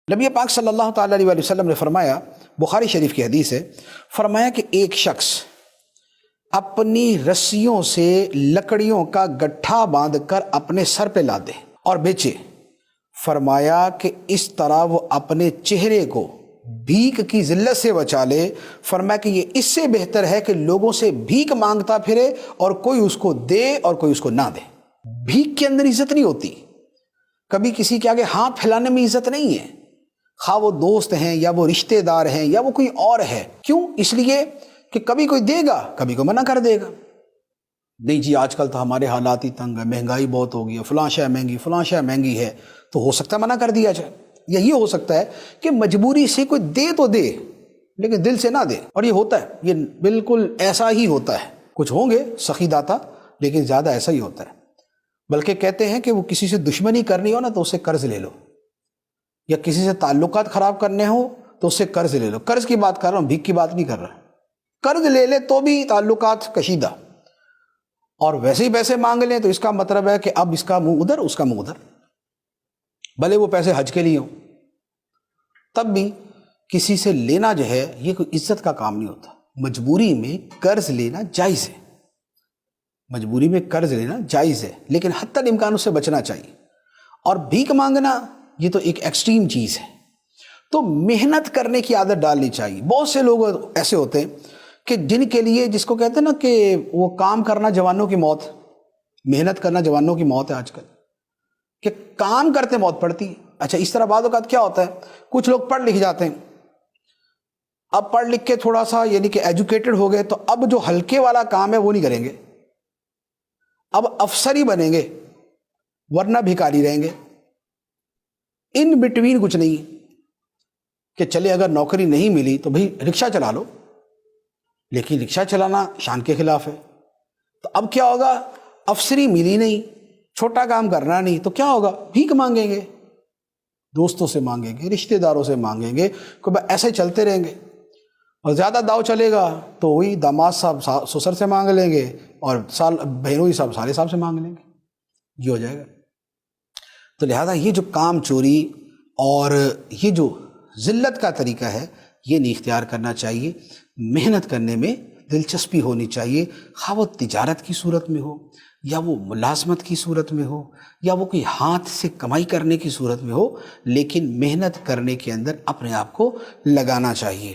نبی پاک صلی اللہ تعالیٰ علیہ وسلم نے فرمایا، بخاری شریف کی حدیث ہے، فرمایا کہ ایک شخص اپنی رسیوں سے لکڑیوں کا گٹھا باندھ کر اپنے سر پہ لا دے اور بیچے۔ فرمایا کہ اس طرح وہ اپنے چہرے کو بھیک کی ذلت سے بچا لے۔ فرمایا کہ یہ اس سے بہتر ہے کہ لوگوں سے بھیک مانگتا پھرے اور کوئی اس کو دے اور کوئی اس کو نہ دے۔ بھیک کے اندر عزت نہیں ہوتی، کبھی کسی کے آگے ہاتھ پھیلانے میں عزت نہیں ہے، خواہ وہ دوست ہیں یا وہ رشتہ دار ہیں یا وہ کوئی اور ہے۔ کیوں؟ اس لیے کہ کبھی کوئی دے گا، کبھی کوئی منع کر دے گا۔ نہیں جی آج کل تو ہمارے حالات ہی تنگ ہے، مہنگائی بہت ہو گئی ہے، فلاں شے مہنگی، فلاں شے مہنگی ہے، تو ہو سکتا ہے منع کر دیا جائے۔ یا یہ ہو سکتا ہے کہ مجبوری سے کوئی دے تو دے لیکن دل سے نہ دے، اور یہ ہوتا ہے، یہ بالکل ایسا ہی ہوتا ہے۔ کچھ ہوں گے سخی داتا لیکن زیادہ ایسا ہی ہوتا ہے۔ بلکہ کہتے ہیں کہ وہ کسی سے دشمنی کرنی ہو نا تو اس سے قرض لے لو، یا کسی سے تعلقات خراب کرنے ہو تو اس سے قرض لے لو۔ قرض کی بات کر رہا ہوں، بھیک کی بات نہیں کر رہا۔ قرض لے لے تو بھی تعلقات کشیدہ، اور ویسے ہی پیسے مانگ لیں تو اس کا مطلب ہے کہ اب اس کا منہ ادھر اس کا منہ ادھر، بھلے وہ پیسے حج کے لیے ہوں۔ تب بھی کسی سے لینا جو ہے یہ کوئی عزت کا کام نہیں ہوتا۔ مجبوری میں قرض لینا جائز ہے، مجبوری میں قرض لینا جائز ہے، لیکن حتی الامکان اس سے بچنا چاہیے۔ اور بھیک مانگنا یہ تو ایک ایکسٹریم چیز ہے، تو محنت کرنے کی عادت ڈالنی چاہیے۔ بہت سے لوگ ایسے ہوتے ہیں کہ جن کے لیے، جس کو کہتے ہیں نا کہ وہ کام کرنا جوانوں کی موت، محنت کرنا جوانوں کی موت ہے آج کل، کہ کام کرتے موت پڑتی ہے۔ اچھا اس طرح بعض اوقات کیا ہوتا ہے، کچھ لوگ پڑھ لکھ جاتے ہیں، اب پڑھ لکھ کے تھوڑا سا یعنی کہ ایجوکیٹڈ ہو گئے، تو اب جو ہلکے والا کام ہے وہ نہیں کریں گے، اب افسر ہی بنیں گے ورنہ بھکاری رہیں گے۔ ان بٹوین کچھ نہیں کہ چلے اگر نوکری نہیں ملی تو بھئی رکشہ چلا لو، لیکن رکشہ چلانا شان کے خلاف ہے۔ تو اب کیا ہوگا، افسری ملی نہیں، چھوٹا کام کرنا نہیں، تو کیا ہوگا، بھیک مانگیں گے، دوستوں سے مانگیں گے، رشتہ داروں سے مانگیں گے، ایسے چلتے رہیں گے۔ اور زیادہ داؤ چلے گا تو وہی داماد صاحب سسر سے مانگ لیں گے، اور بہنوئی صاحب سالے صاحب سے مانگ لیں گے، یہ ہو جائے گا۔ تو لہذا یہ جو کام چوری اور یہ جو ذلت کا طریقہ ہے یہ نہیں اختیار کرنا چاہیے۔ محنت کرنے میں دلچسپی ہونی چاہیے، خواہ وہ تجارت کی صورت میں ہو یا وہ ملازمت کی صورت میں ہو یا وہ کوئی ہاتھ سے کمائی کرنے کی صورت میں ہو، لیکن محنت کرنے کے اندر اپنے آپ کو لگانا چاہیے۔